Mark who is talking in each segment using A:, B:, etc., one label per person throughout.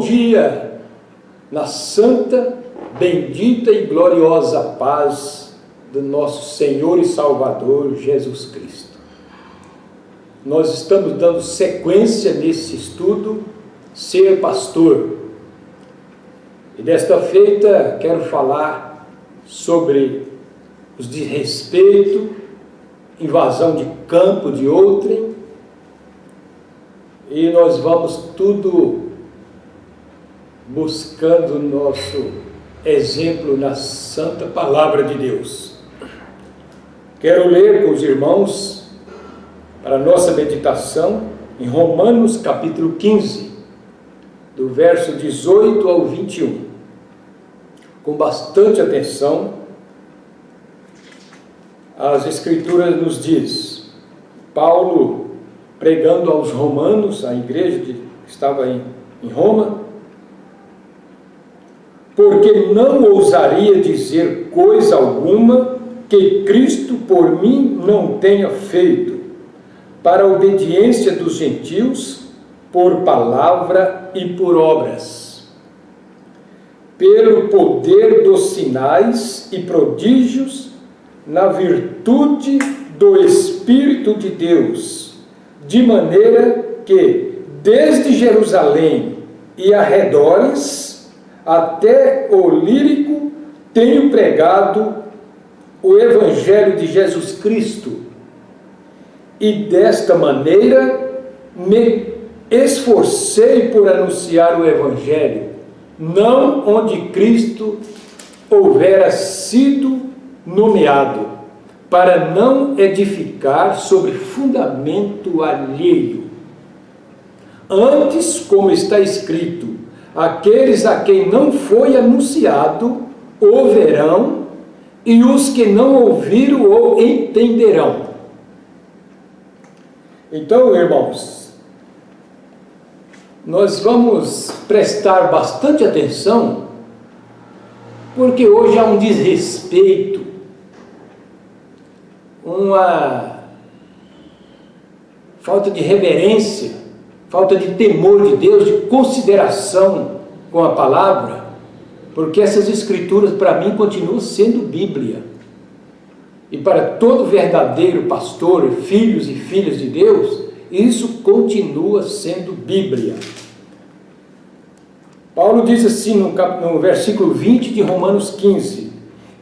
A: dia, na santa, bendita e gloriosa paz do nosso Senhor e Salvador Jesus Cristo. Nós estamos dando sequência nesse estudo, Ser Pastor. E desta feita quero falar sobre os desrespeito, invasão de campo de outrem, e nós vamos tudo buscando nosso exemplo na santa palavra de Deus. Quero ler com os irmãos, para a nossa meditação, em Romanos capítulo 15, do verso 18 ao 21. Com bastante atenção, as Escrituras nos diz, Paulo pregando aos romanos, a igreja que estava em Roma, porque não ousaria dizer coisa alguma que Cristo por mim não tenha feito, para a obediência dos gentios, por palavra e por obras, pelo poder dos sinais e prodígios, na virtude do Espírito de Deus, de maneira que, desde Jerusalém e arredores, até o Lírico, tenho pregado o Evangelho de Jesus Cristo, e desta maneira me esforcei por anunciar o Evangelho, não onde Cristo houvera sido nomeado, para não edificar sobre fundamento alheio. Antes, como está escrito, aqueles a quem não foi anunciado o verão, e os que não ouviram o entenderão. Então, irmãos, nós vamos prestar bastante atenção, porque hoje há um desrespeito, uma falta de reverência, falta de temor de Deus, de consideração com a palavra, porque essas Escrituras para mim continuam sendo Bíblia. E para todo verdadeiro pastor, filhos e filhas de Deus, isso continua sendo Bíblia. Paulo diz assim no versículo 20 de Romanos 15,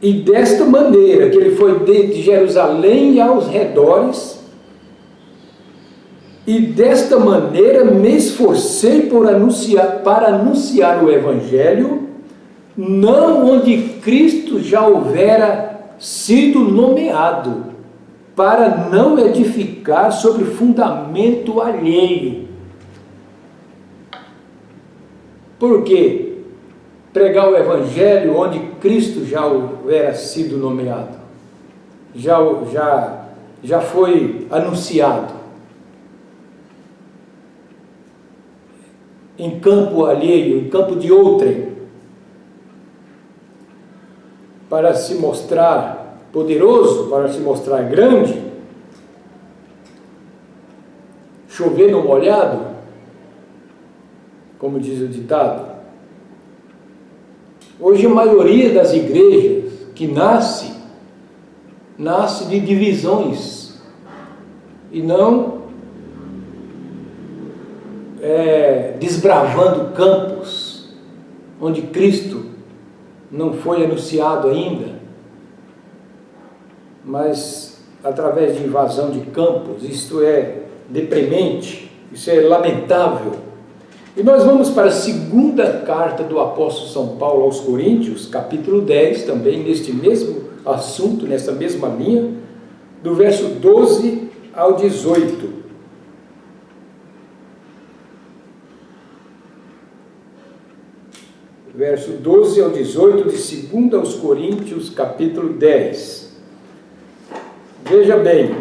A: e desta maneira que ele foi de Jerusalém e aos redores, e desta maneira me esforcei para anunciar o Evangelho, não onde Cristo já houvera sido nomeado, para não edificar sobre fundamento alheio. Por quê? Pregar o Evangelho onde Cristo já houvera sido nomeado, já foi anunciado. Em campo alheio, em campo de outrem, para se mostrar poderoso, para se mostrar grande, chover no molhado, como diz o ditado. Hoje a maioria das igrejas que nasce de divisões, e não desbravando campos onde Cristo não foi anunciado ainda, mas através de invasão de campos. Isto é deprimente, isso é lamentável. E nós vamos para a segunda carta do apóstolo São Paulo aos Coríntios, capítulo 10, também neste mesmo assunto, nessa mesma linha, do verso 12 ao 18. Verso 12 ao 18 de 2 aos Coríntios, capítulo 10. Veja bem,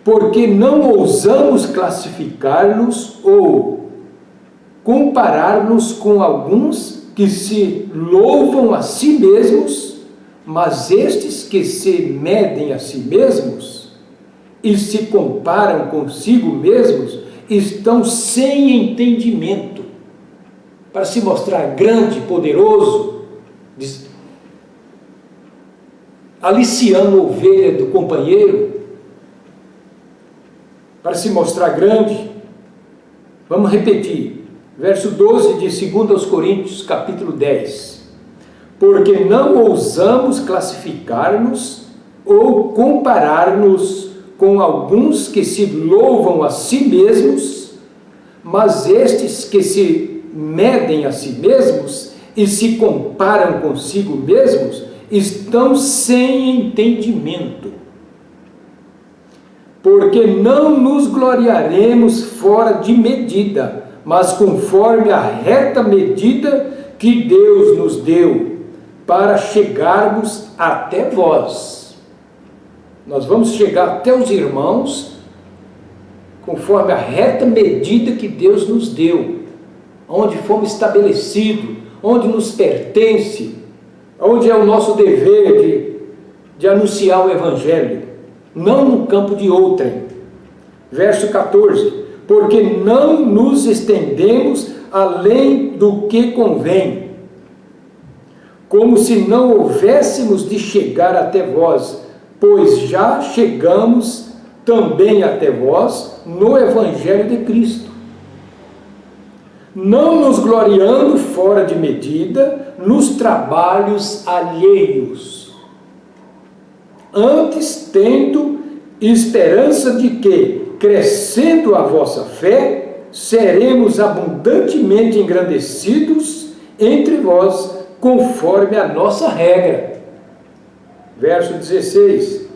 A: porque não ousamos classificar-nos ou comparar-nos com alguns que se louvam a si mesmos, mas estes que se medem a si mesmos e se comparam consigo mesmos estão sem entendimento. para se mostrar grande, poderoso, aliciando a ovelha do companheiro, para se mostrar grande. Vamos repetir, verso 12 de 2 Coríntios, capítulo 10. Porque não ousamos classificar-nos ou comparar-nos com alguns que se louvam a si mesmos, mas estes que se medem a si mesmos e se comparam consigo mesmos, estão sem entendimento. Porque não nos gloriaremos fora de medida, mas conforme a reta medida que Deus nos deu, para chegarmos até vós. Nós vamos chegar até os irmãos, conforme a reta medida que Deus nos deu, onde fomos estabelecidos, onde nos pertence, onde é o nosso dever de anunciar o Evangelho, não no campo de outrem. Verso 14, porque não nos estendemos além do que convém, como se não houvéssemos de chegar até vós, pois já chegamos também até vós no Evangelho de Cristo, não nos gloriando fora de medida nos trabalhos alheios, antes tendo esperança de que, crescendo a vossa fé, seremos abundantemente engrandecidos entre vós, conforme a nossa regra. Verso 16,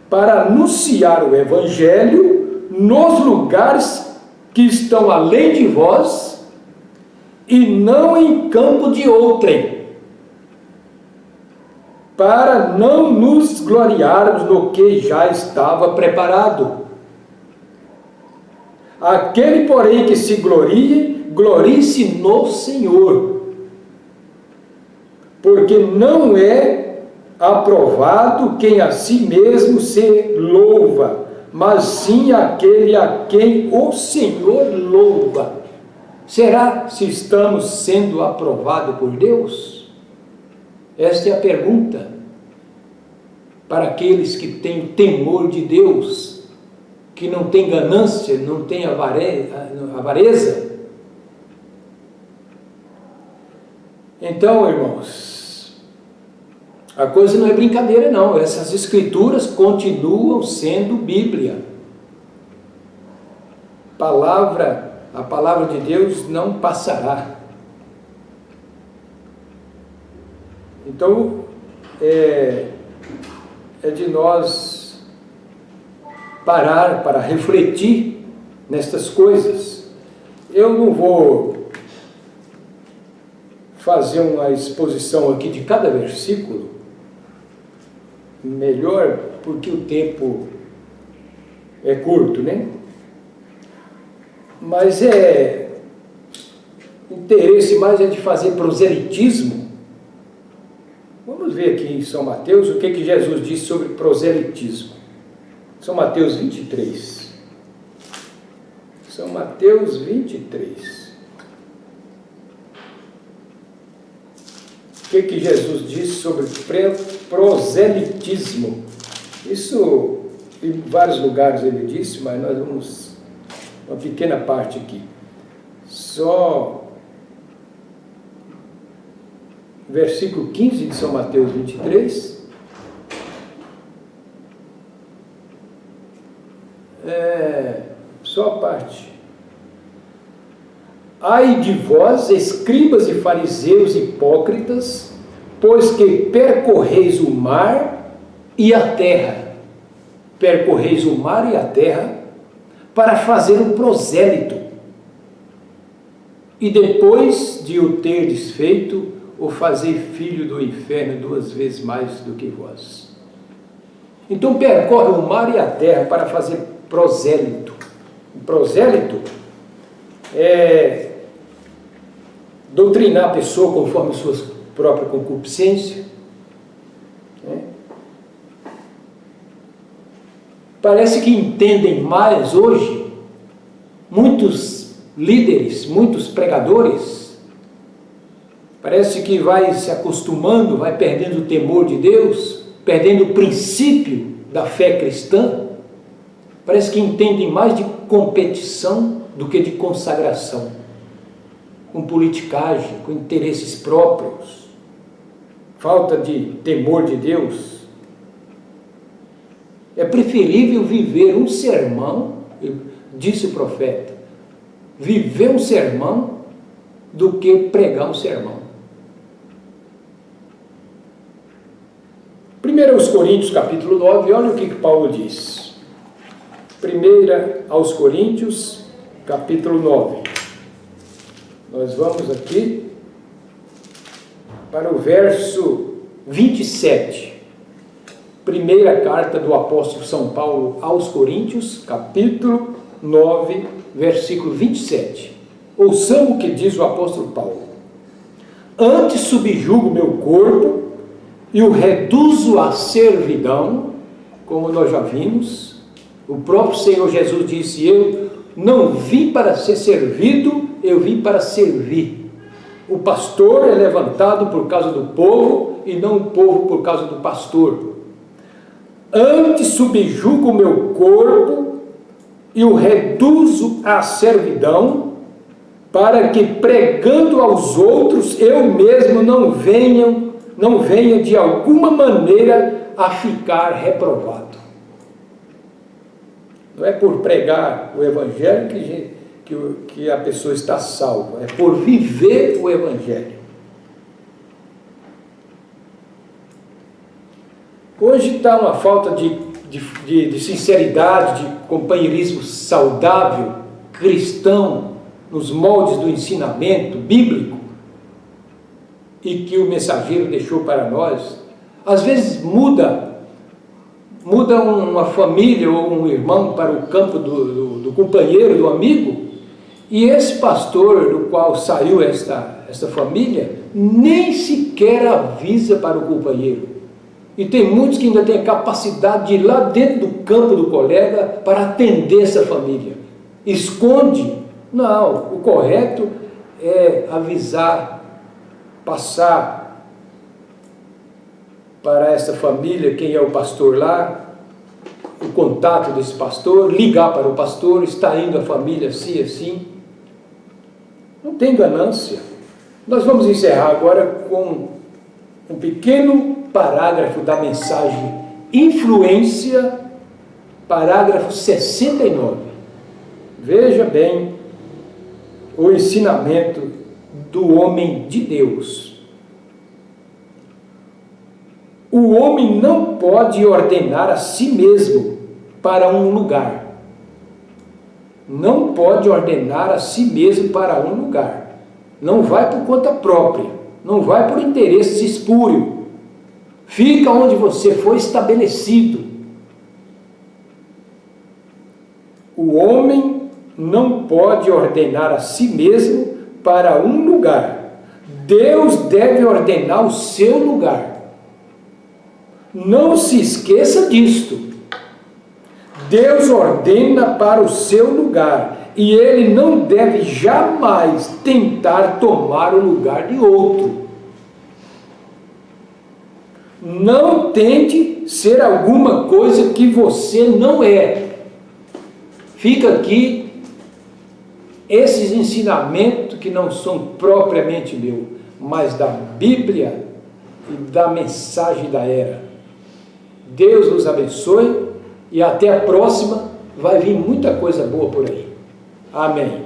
A: para anunciar o Evangelho nos lugares que estão além de vós, e não em campo de outrem, para não nos gloriarmos no que já estava preparado. Aquele, porém, que se glorie, glorie-se no Senhor, porque não é aprovado quem a si mesmo se louva, mas sim aquele a quem o Senhor louva. Será se estamos sendo aprovados por Deus? Esta é a pergunta para aqueles que têm o temor de Deus, que não tem ganância, não tem avareza. Então, irmãos, a coisa não é brincadeira não, essas escrituras continuam sendo Bíblia. A palavra de Deus não passará. Então, é de nós parar para refletir nestas coisas. Eu não vou fazer uma exposição aqui de cada versículo, melhor, porque o tempo é curto, né? Mas interesse mais é de fazer proselitismo. Vamos ver aqui em São Mateus o que Jesus disse sobre proselitismo. São Mateus 23. São Mateus 23. O que Jesus disse sobre proselitismo? Isso em vários lugares ele disse, mas nós vamos uma pequena parte aqui. Só versículo 15 de São Mateus 23. Só a parte. Ai de vós, escribas e fariseus hipócritas, pois que percorreis o mar e a terra. Percorreis o mar e a terra para fazer um prosélito. E depois de o terdes feito, o fazei filho do inferno 2 vezes mais do que vós. Então percorre o mar e a terra para fazer prosélito. O prosélito é doutrinar a pessoa conforme sua própria concupiscência. Parece que entendem mais hoje muitos líderes, muitos pregadores, Parece que vai se acostumando, vai perdendo o temor de Deus, perdendo o princípio da fé cristã. Parece que entendem mais de competição do que de consagração, com politicagem, com interesses próprios, falta de temor de Deus. É preferível viver um sermão, disse o profeta, viver um sermão do que pregar um sermão. 1 Coríntios capítulo 9, olha o que Paulo diz. 1 Coríntios capítulo 9. Nós vamos aqui para o verso 27. Primeira carta do apóstolo São Paulo aos Coríntios, capítulo 9, versículo 27. Ouçamos o que diz o apóstolo Paulo. Antes subjugo meu corpo e o reduzo à servidão, como nós já vimos. O próprio Senhor Jesus disse, eu não vim para ser servido, eu vim para servir. O pastor é levantado por causa do povo e não o povo por causa do pastor. Antes subjugo o meu corpo e o reduzo à servidão, para que pregando aos outros eu mesmo não venha de alguma maneira a ficar reprovado. Não é por pregar o Evangelho que a pessoa está salva, é por viver o Evangelho. Hoje está uma falta de sinceridade, de companheirismo saudável, cristão, nos moldes do ensinamento bíblico, e que o mensageiro deixou para nós. Às vezes muda uma família ou um irmão para o campo do companheiro, do amigo, e esse pastor do qual saiu esta família nem sequer avisa para o companheiro. E tem muitos que ainda têm a capacidade de ir lá dentro do campo do colega para atender essa família. Esconde. Não, o correto é avisar, passar para essa família quem é o pastor lá, o contato desse pastor, ligar para o pastor, está indo a família assim, assim. Não tem ganância. Nós vamos encerrar agora com um pequeno parágrafo da mensagem Influência, parágrafo 69. Veja bem o ensinamento do homem de Deus. O homem não pode ordenar a si mesmo para um lugar. Não pode ordenar a si mesmo para um lugar. Não vai por conta própria. Não vai por interesse espúrio. Fica onde você foi estabelecido. O homem não pode ordenar a si mesmo para um lugar. Deus deve ordenar o seu lugar. Não se esqueça disto. Deus ordena para o seu lugar e ele não deve jamais tentar tomar o lugar de outro. Não tente ser alguma coisa que você não é. Fica aqui esses ensinamentos que não são propriamente meu, mas da Bíblia e da mensagem da era. Deus nos abençoe e até a próxima. Vai vir muita coisa boa por aí. Amém.